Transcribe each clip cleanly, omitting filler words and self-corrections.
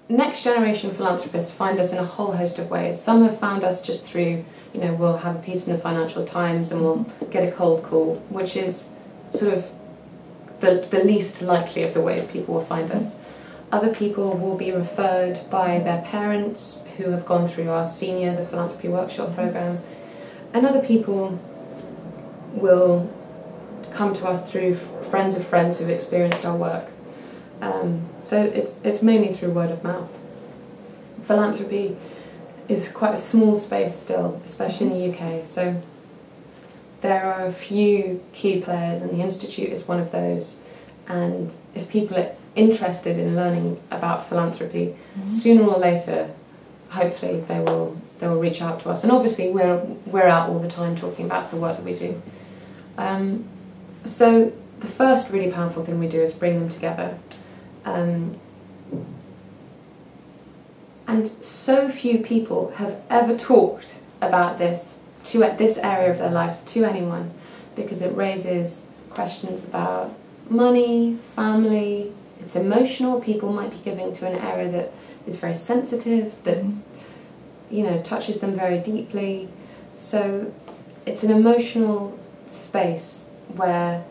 next generation philanthropists find us in a whole host of ways. Some have found us just through, we'll have a piece in the Financial Times and we'll get a cold call, which is sort of the least likely of the ways people will find us. Other people will be referred by their parents who have gone through our senior, the Philanthropy Workshop program, and other people will come to us through friends of friends who've experienced our work. So it's mainly through word of mouth. Philanthropy is quite a small space still, especially in the UK. So there are a few key players, and the Institute is one of those. And if people are interested in learning about philanthropy, sooner or later, hopefully they will reach out to us. And obviously we're out all the time talking about the work that we do. So the first really powerful thing we do is bring them together. And so few people have ever talked about this this area of their lives to anyone, because it raises questions about money, family. It's emotional. People might be giving to an area that is very sensitive, that touches them very deeply. So it's an emotional space where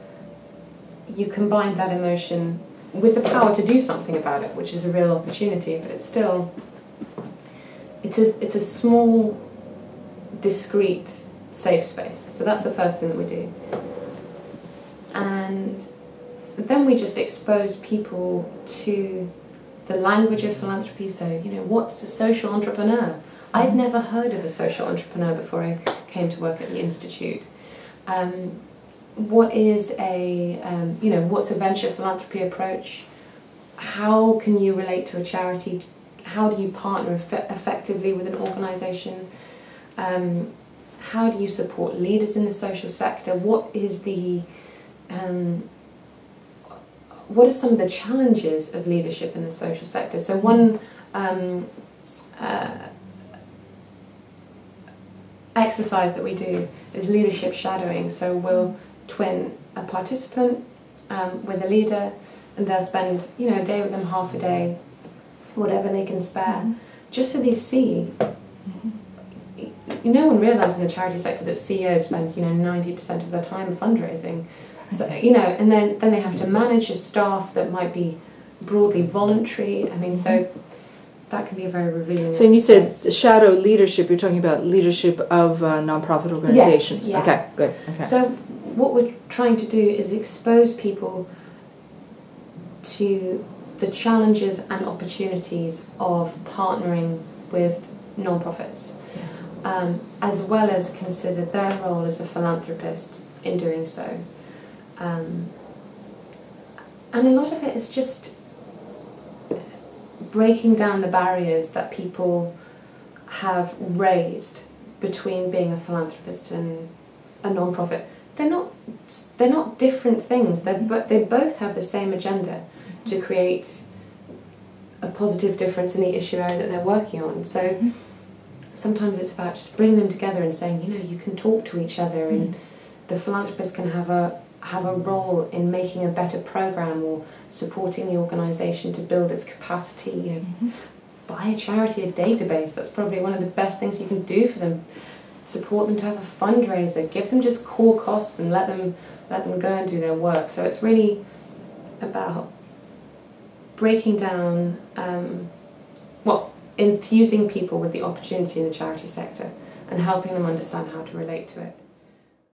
you combine that emotion with the power to do something about it, which is a real opportunity, but it's still, it's a small, discreet, safe space. So that's the first thing that we do. And then we just expose people to the language of philanthropy. So, what's a social entrepreneur? I'd never heard of a social entrepreneur before I came to work at the Institute. What is what's a venture philanthropy approach? How can you relate to a charity? How do you partner effectively with an organisation? How do you support leaders in the social sector? What are some of the challenges of leadership in the social sector? So one exercise that we do is leadership shadowing. So we'll twin a participant with a leader, and they'll spend a day with them, half a day, whatever they can spare, just so they see. No one realises in the charity sector that CEOs spend 90% of their time fundraising. So and then they have to manage a staff that might be broadly voluntary. I mean, so that can be a very revealing. So, and you said shadow leadership. You're talking about leadership of non-profit organizations. Yes, yeah. Okay, good. Okay. So what we're trying to do is expose people to the challenges and opportunities of partnering with non-profits, as well as consider their role as a philanthropist in doing so. And a lot of it is just breaking down the barriers that people have raised between being a philanthropist and a non-profit. They're not different things. They both have the same agenda, to create a positive difference in the issue area that they're working on. So sometimes it's about just bringing them together and saying, you can talk to each other, and the philanthropist can have a role in making a better program or supporting the organisation to build its capacity. Buy a charity a database. That's probably one of the best things you can do for them. Support them to have a fundraiser. Give them just core costs and let them go and do their work. So it's really about breaking down, infusing people with the opportunity in the charity sector and helping them understand how to relate to it.